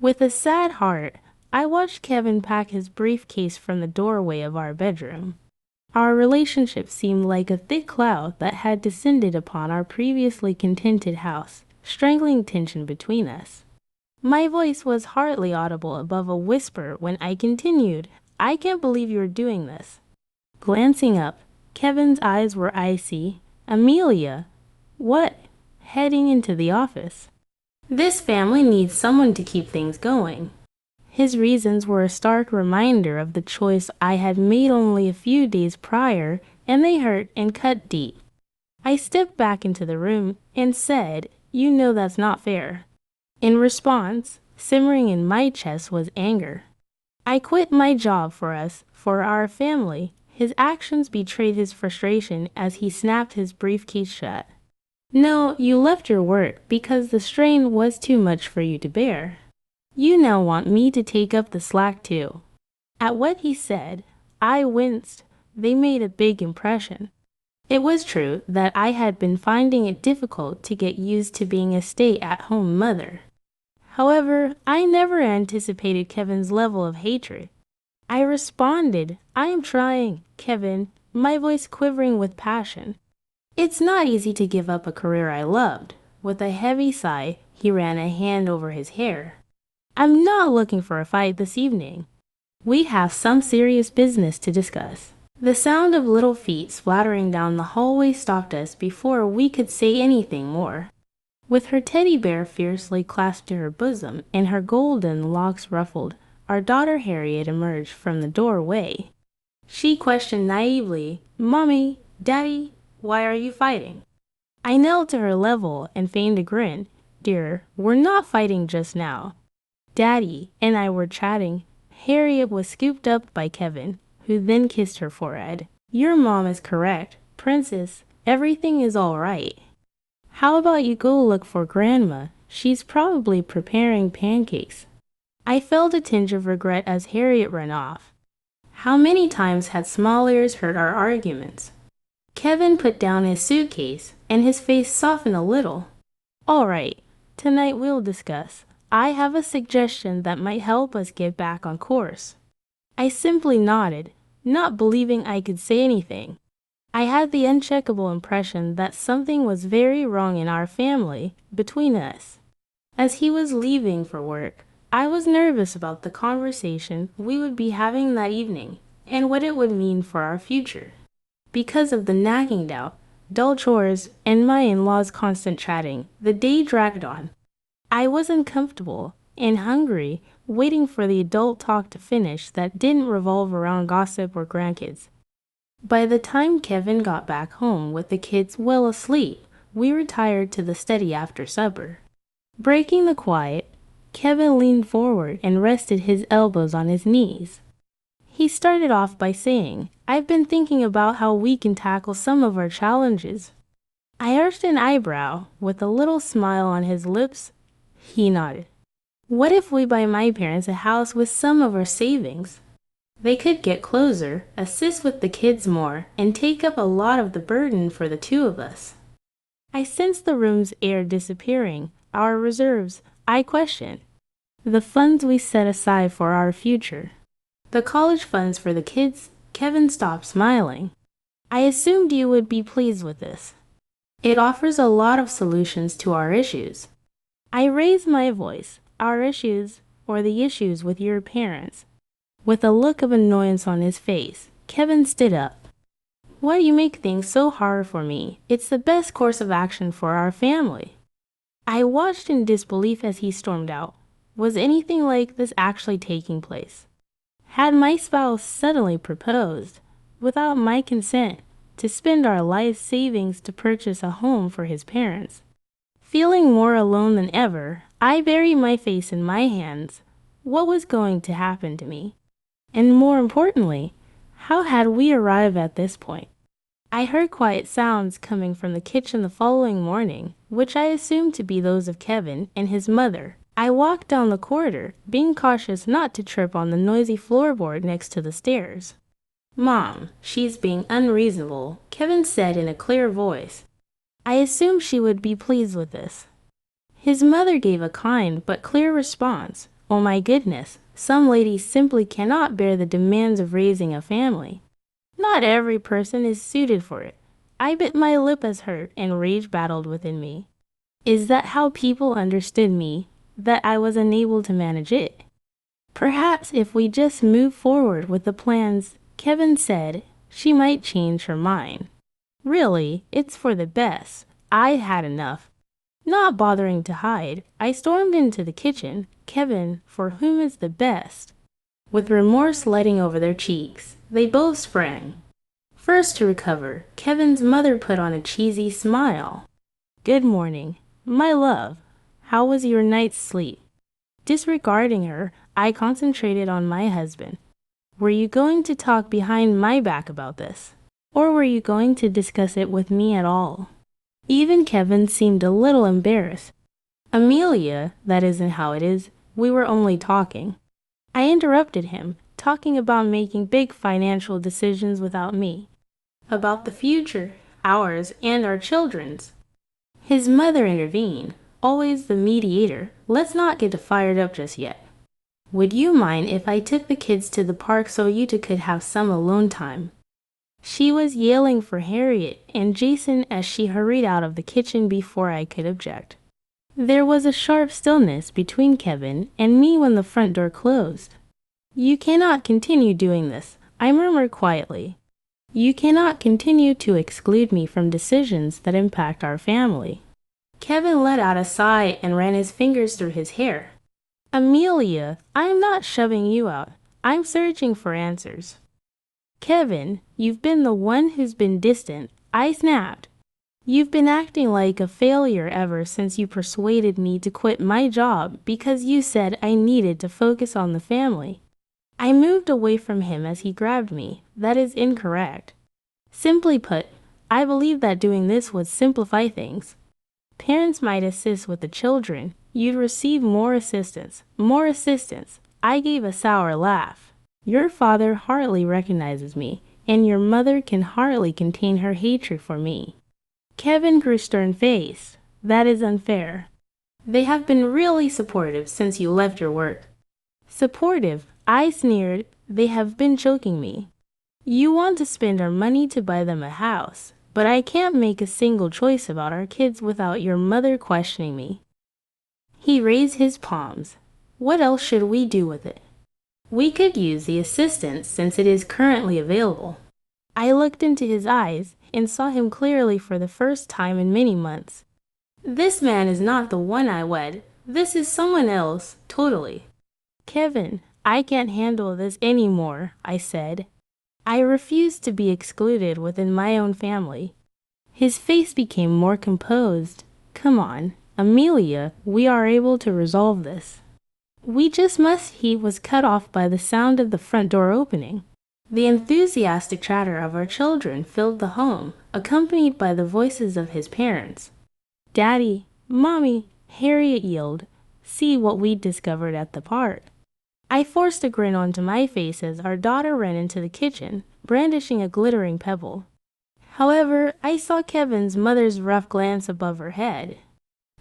With a sad heart, I watched Kevin pack his briefcase from the doorway of our bedroom. Our relationship seemed like a thick cloud that had descended upon our previously contented house, strangling tension between us. My voice was hardly audible above a whisper when I continued, "I can't believe you're doing this." Glancing up, Kevin's eyes were icy. "Amelia, what?" Heading into the office. "This family needs someone to keep things going." His reasons were a stark reminder of the choice I had made only a few days prior, and they hurt and cut deep. I stepped back into the room and said, "You know that's not fair." In response, simmering in my chest was anger. "I quit my job for us, for our family." His actions betrayed his frustration as he snapped his briefcase shut. "No, you left your work because the strain was too much for you to bear. You now want me to take up the slack too." At what he said, I winced. They made a big impression. It was true that I had been finding it difficult to get used to being a stay-at-home mother. However, I never anticipated Kevin's level of hatred. I responded, "I am trying, Kevin," my voice quivering with passion. "It's not easy to give up a career I loved." With a heavy sigh, he ran a hand over his hair. "I'm not looking for a fight this evening. We have some serious business to discuss." The sound of little feet splattering down the hallway stopped us before we could say anything more. With her teddy bear fiercely clasped to her bosom and her golden locks ruffled, our daughter Harriet emerged from the doorway. She questioned naively, "Mommy, Daddy, why are you fighting?" I knelt to her level and feigned a grin. "Dear, we're not fighting just now." Daddy and I were chatting. Harriet was scooped up by Kevin, who then kissed her forehead. "Your mom is correct, Princess. Everything is all right. How about you go look for Grandma? She's probably preparing pancakes." I felt a tinge of regret as Harriet ran off. How many times had small ears heard our arguments? Kevin put down his suitcase, and his face softened a little. "All right, tonight we'll discuss. I have a suggestion that might help us get back on course." I simply nodded, not believing I could say anything. I had the uncheckable impression that something was very wrong in our family, between us. As he was leaving for work, I was nervous about the conversation we would be having that evening and what it would mean for our future. Because of the nagging doubt, dull chores, and my in-laws' constant chatting, the day dragged on. I was uncomfortable and hungry, waiting for the adult talk to finish that didn't revolve around gossip or grandkids. By the time Kevin got back home with the kids well asleep, we retired to the study after supper. Breaking the quiet, Kevin leaned forward and rested his elbows on his knees. He started off by saying, "I've been thinking about how we can tackle some of our challenges." I arched an eyebrow with a little smile on his lips. He nodded. "What if we buy my parents a house with some of our savings? They could get closer, assist with the kids more, and take up a lot of the burden for the two of us." I sensed the room's air disappearing. Our reserves, I questioned. The funds we set aside for our future. The college funds for the kids. Kevin stopped smiling. "I assumed you would be pleased with this. It offers a lot of solutions to our issues." I raised my voice. "Our issues, or the issues with your parents." With a look of annoyance on his face, Kevin stood up. "Why do you make things so hard for me? It's the best course of action for our family." I watched in disbelief as he stormed out. Was anything like this actually taking place? Had my spouse suddenly proposed, without my consent, to spend our life savings to purchase a home for his parents? Feeling more alone than ever, I buried my face in my hands. What was going to happen to me? And more importantly, how had we arrived at this point? I heard quiet sounds coming from the kitchen the following morning, which I assumed to be those of Kevin and his mother. I walked down the corridor, being cautious not to trip on the noisy floorboard next to the stairs. "Mom, she's being unreasonable," Kevin said in a clear voice. I assumed she would be pleased with this. His mother gave a kind but clear response. Oh my goodness, some ladies simply cannot bear the demands of raising a family. Not every person is suited for it. I bit my lip as hurt and rage battled within me. Is that how people understood me, that I was unable to manage it? Perhaps if we just move forward with the plans Kevin said, she might change her mind. Really, it's for the best. I had enough. Not bothering to hide, I stormed into the kitchen. Kevin, for whom is the best? With remorse lighting over their cheeks, they both sprang. First to recover, Kevin's mother put on a cheesy smile. Good morning, my love. How was your night's sleep? Disregarding her, I concentrated on my husband. Were you going to talk behind my back about this? Or were you going to discuss it with me at all? Even Kevin seemed a little embarrassed. Amelia, that isn't how it is. We were only talking. I interrupted him, talking about making big financial decisions without me. About the future, ours and our children's. His mother intervened, always the mediator. Let's not get fired up just yet. Would you mind if I took the kids to the park so you two could have some alone time? She was yelling for Harriet and Jason as she hurried out of the kitchen before I could object. There was a sharp stillness between Kevin and me when the front door closed. You cannot continue doing this, I murmured quietly. You cannot continue to exclude me from decisions that impact our family. Kevin let out a sigh and ran his fingers through his hair. Amelia, I am not shoving you out. I'm searching for answers. Kevin, you've been the one who's been distant. I snapped. You've been acting like a failure ever since you persuaded me to quit my job because you said I needed to focus on the family. I moved away from him as he grabbed me. That is incorrect. Simply put, I believe that doing this would simplify things. Parents might assist with the children. You'd receive more assistance. More assistance. I gave a sour laugh. Your father hardly recognizes me, and your mother can hardly contain her hatred for me. Kevin grew stern-faced. That is unfair. They have been really supportive since you left your work. Supportive? I sneered. They have been choking me. You want to spend our money to buy them a house, but I can't make a single choice about our kids without your mother questioning me. He raised his palms. What else should we do with it? We could use the assistance since it is currently available. I looked into his eyes and saw him clearly for the first time in many months. This man is not the one I wed. This is someone else, totally. Kevin, I can't handle this anymore, I said. I refused to be excluded within my own family. His face became more composed. Come on, Amelia, we are able to resolve this. We just must. He was cut off by the sound of the front door opening. The enthusiastic chatter of our children filled the home, accompanied by the voices of his parents. Daddy, Mommy, Harriet yelled, see what we discovered at the park. I forced a grin onto my face as our daughter ran into the kitchen, brandishing a glittering pebble. However, I saw Kevin's mother's rough glance above her head.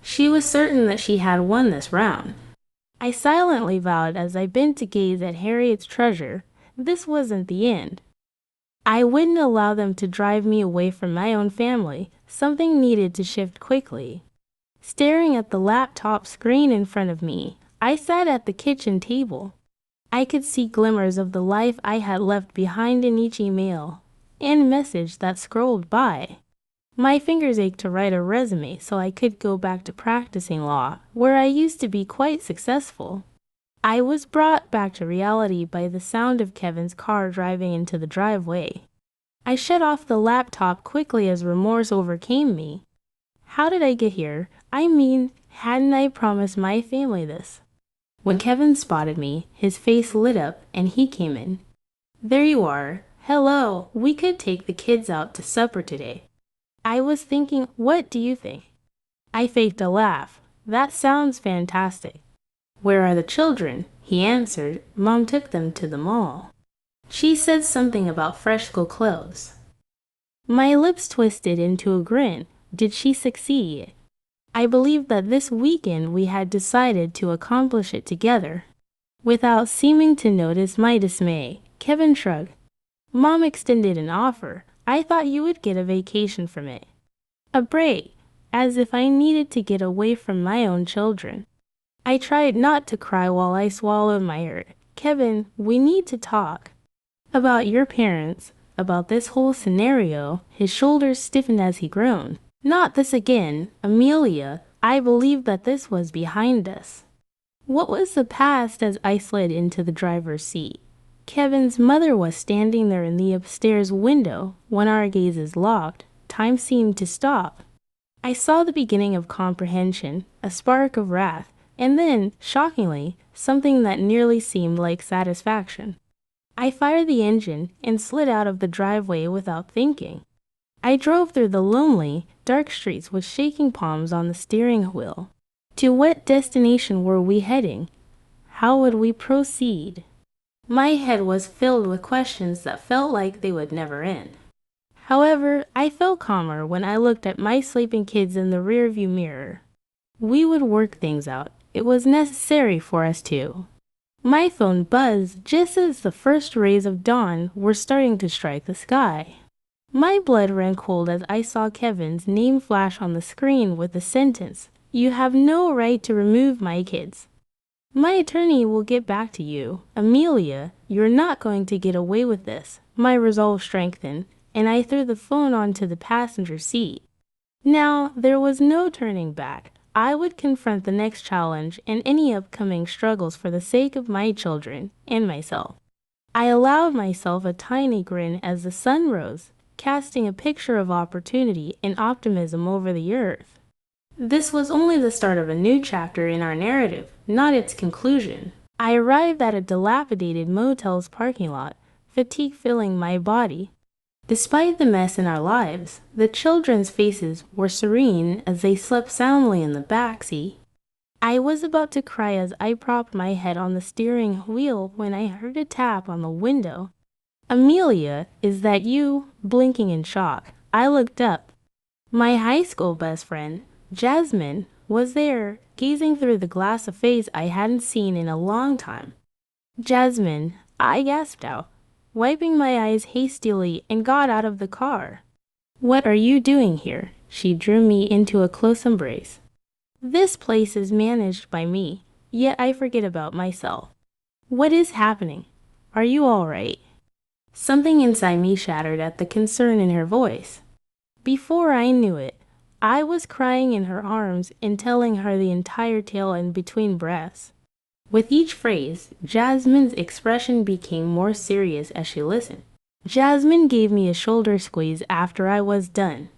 She was certain that she had won this round. I silently vowed as I bent to gaze at Harriet's treasure, this wasn't the end. I wouldn't allow them to drive me away from my own family. Something needed to shift quickly. Staring at the laptop screen in front of me, I sat at the kitchen table. I could see glimmers of the life I had left behind in each email and message that scrolled by. My fingers ached to write a resume so I could go back to practicing law, where I used to be quite successful. I was brought back to reality by the sound of Kevin's car driving into the driveway. I shut off the laptop quickly as remorse overcame me. How did I get here? I mean, hadn't I promised my family this? When Kevin spotted me, his face lit up and he came in. There you are. Hello, we could take the kids out to supper today. I was thinking, what do you think? I faked a laugh. That sounds fantastic. Where are the children? He answered, Mom took them to the mall. She said something about fresh school clothes. My lips twisted into a grin. Did she succeed? I believed that this weekend we had decided to accomplish it together. Without seeming to notice my dismay, Kevin shrugged. Mom extended an offer. I thought you would get a vacation from it. A break, as if I needed to get away from my own children. I tried not to cry while I swallowed my hurt. Kevin, we need to talk. About your parents, about this whole scenario. His shoulders stiffened as he groaned. Not this again, Amelia. I believe that this was behind us. What was the past as I slid into the driver's seat? Kevin's mother was standing there in the upstairs window. When our gazes locked, time seemed to stop. I saw the beginning of comprehension, a spark of wrath, and then, shockingly, something that nearly seemed like satisfaction. I fired the engine and slid out of the driveway without thinking. I drove through the lonely, dark streets with shaking palms on the steering wheel. To what destination were we heading? How would we proceed? My head was filled with questions that felt like they would never end. However, I felt calmer when I looked at my sleeping kids in the rearview mirror. We would work things out. It was necessary for us to. My phone buzzed just as the first rays of dawn were starting to strike the sky. My blood ran cold as I saw Kevin's name flash on the screen with the sentence, "You have no right to remove my kids. My attorney will get back to you. Amelia, you're not going to get away with this." My resolve strengthened, and I threw the phone onto the passenger seat. Now, there was no turning back. I would confront the next challenge and any upcoming struggles for the sake of my children and myself. I allowed myself a tiny grin as the sun rose, casting a picture of opportunity and optimism over the earth. This was only the start of a new chapter in our narrative, not its conclusion. I arrived at a dilapidated motel's parking lot, fatigue filling my body. Despite the mess in our lives, the children's faces were serene as they slept soundly in the back seat. I was about to cry as I propped my head on the steering wheel when I heard a tap on the window. "Amelia, is that you?" Blinking in shock, I looked up. My high school best friend, Jasmine, was there, gazing through the glass of face I hadn't seen in a long time. "Jasmine," I gasped out, wiping my eyes hastily, and got out of the car. "What are you doing here?" She drew me into a close embrace. "This place is managed by me, yet I forget about myself. What is happening? Are you all right?" Something inside me shattered at the concern in her voice. Before I knew it, I was crying in her arms and telling her the entire tale in between breaths. With each phrase, Jasmine's expression became more serious as she listened. Jasmine gave me a shoulder squeeze after I was done.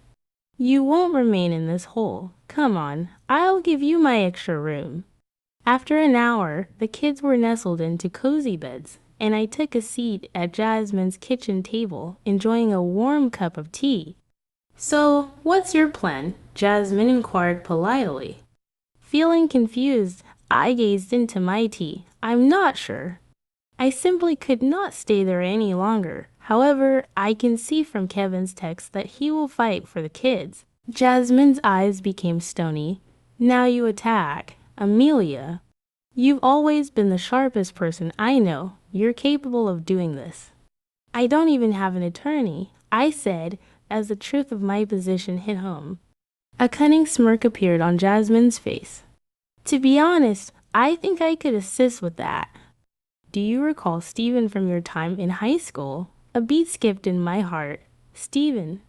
"You won't remain in this hole. Come on, I'll give you my extra room." After an hour, the kids were nestled into cozy beds, and I took a seat at Jasmine's kitchen table, enjoying a warm cup of tea. "So, what's your plan?" Jasmine inquired politely. Feeling confused, I gazed into my tea. "I'm not sure. I simply could not stay there any longer. However, I can see from Kevin's text that he will fight for the kids." Jasmine's eyes became stony. "Now you attack. Amelia, you've always been the sharpest person I know. You're capable of doing this." "I don't even have an attorney," I said, as the truth of my position hit home. A cunning smirk appeared on Jasmine's face. "To be honest, I think I could assist with that." "Do you recall Stephen from your time in high school?" A beat skipped in my heart. Stephen,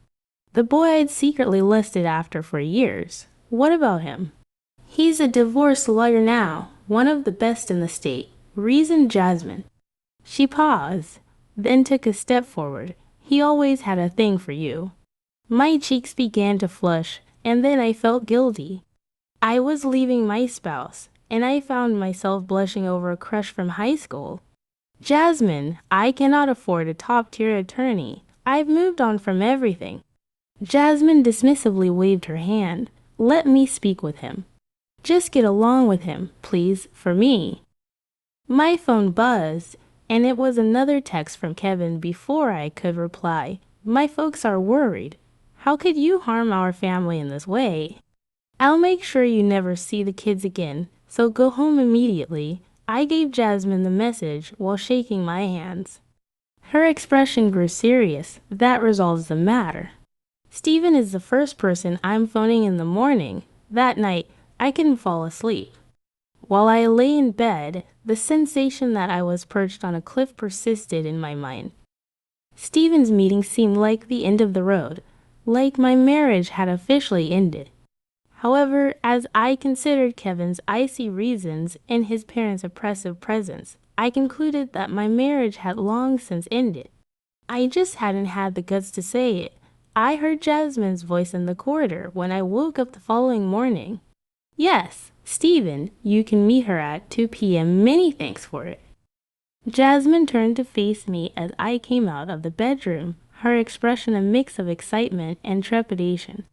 the boy I'd secretly lusted after for years. What about him? "He's a divorce lawyer now, one of the best in the state," reasoned Jasmine. She paused, then took a step forward. "He always had a thing for you." My cheeks began to flush, and then I felt guilty. I was leaving my spouse, and I found myself blushing over a crush from high school. "Jasmine, I cannot afford a top-tier attorney. I've moved on from everything." Jasmine dismissively waved her hand. "Let me speak with him. Just get along with him, please, for me." My phone buzzed, and it was another text from Kevin before I could reply. "My folks are worried. How could you harm our family in this way? I'll make sure you never see the kids again, so go home immediately. I gave Jasmine the message while shaking my hands. Her expression grew serious. That resolves the matter. Stephen is the first person I'm phoning in the morning. That night, I couldn't fall asleep. While I lay in bed, the sensation that I was perched on a cliff persisted in my mind. Stephen's meeting seemed like the end of the road, like my marriage had officially ended. However, as I considered Kevin's icy reasons and his parents' oppressive presence, I concluded that my marriage had long since ended. I just hadn't had the guts to say it. I heard Jasmine's voice in the corridor when I woke up the following morning. Yes, Stephen, you can meet her at 2 p.m. Many thanks for it. Jasmine turned to face me as I came out of the bedroom, her expression a mix of excitement and trepidation.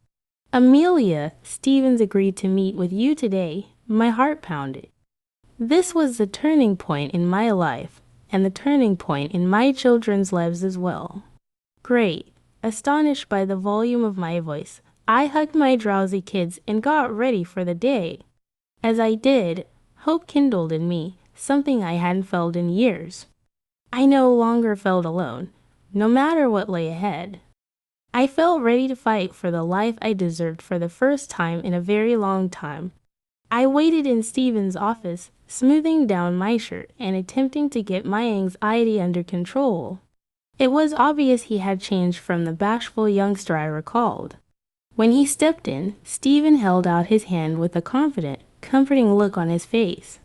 Amelia, Stevens agreed to meet with you today. My heart pounded. This was the turning point in my life, and the turning point in my children's lives as well. Great. Astonished by the volume of my voice, I hugged my drowsy kids and got ready for the day. As I did, hope kindled in me, something I hadn't felt in years. I no longer felt alone, no matter what lay ahead. I felt ready to fight for the life I deserved for the first time in a very long time. I waited in Stephen's office, smoothing down my shirt and attempting to get my anxiety under control. It was obvious he had changed from the bashful youngster I recalled. When he stepped in, Stephen held out his hand with a confident, comforting look on his face.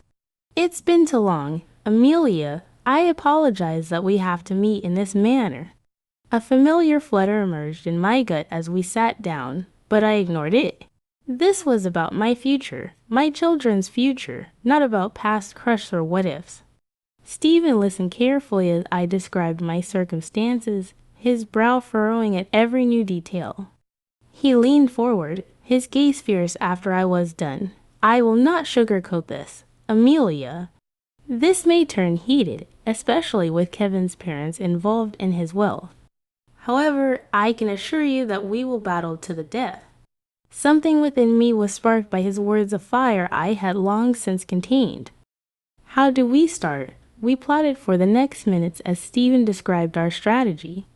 It's been too long. Amelia, I apologize that we have to meet in this manner. A familiar flutter emerged in my gut as we sat down, but I ignored it. This was about my future, my children's future, not about past crushs or what-ifs. Stephen listened carefully as I described my circumstances, his brow furrowing at every new detail. He leaned forward, his gaze fierce after I was done. I will not sugarcoat this. Amelia. This may turn heated, especially with Kevin's parents involved in his wealth. However, I can assure you that we will battle to the death. Something within me was sparked by his words of fire I had long since contained. How do we start? We plotted for the next minutes as Stephen described our strategy.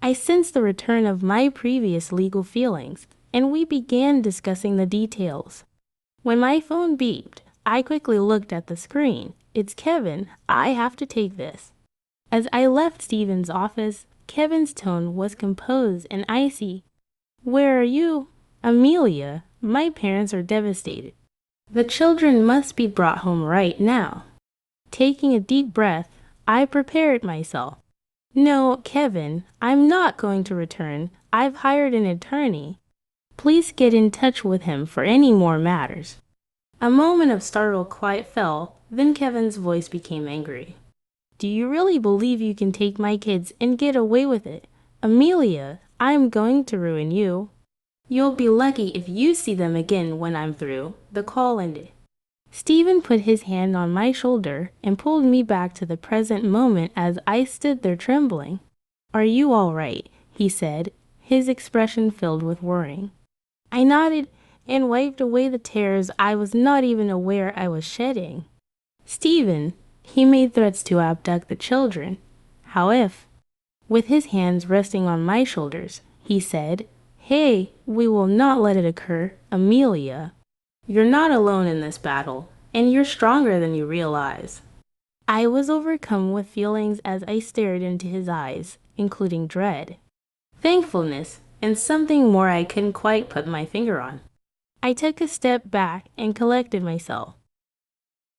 I sensed the return of my previous legal feelings, and we began discussing the details. When my phone beeped, I quickly looked at the screen. It's Kevin. I have to take this. As I left Stephen's office, Kevin's tone was composed and icy. Where are you? Amelia, my parents are devastated. The children must be brought home right now. Taking a deep breath, I prepared myself. No, Kevin, I'm not going to return. I've hired an attorney. Please get in touch with him for any more matters. A moment of startled quiet fell, then Kevin's voice became angry. Do you really believe you can take my kids and get away with it? Amelia, I'm going to ruin you. You'll be lucky if you see them again when I'm through. The call ended. Stephen put his hand on my shoulder and pulled me back to the present moment as I stood there trembling. Are you all right? He said, his expression filled with worrying. I nodded and wiped away the tears I was not even aware I was shedding. Stephen, he made threats to abduct the children. How if? With his hands resting on my shoulders, he said, Hey, we will not let it occur, Amelia. You're not alone in this battle, and you're stronger than you realize. I was overcome with feelings as I stared into his eyes, including dread, thankfulness, and something more I couldn't quite put my finger on. I took a step back and collected myself.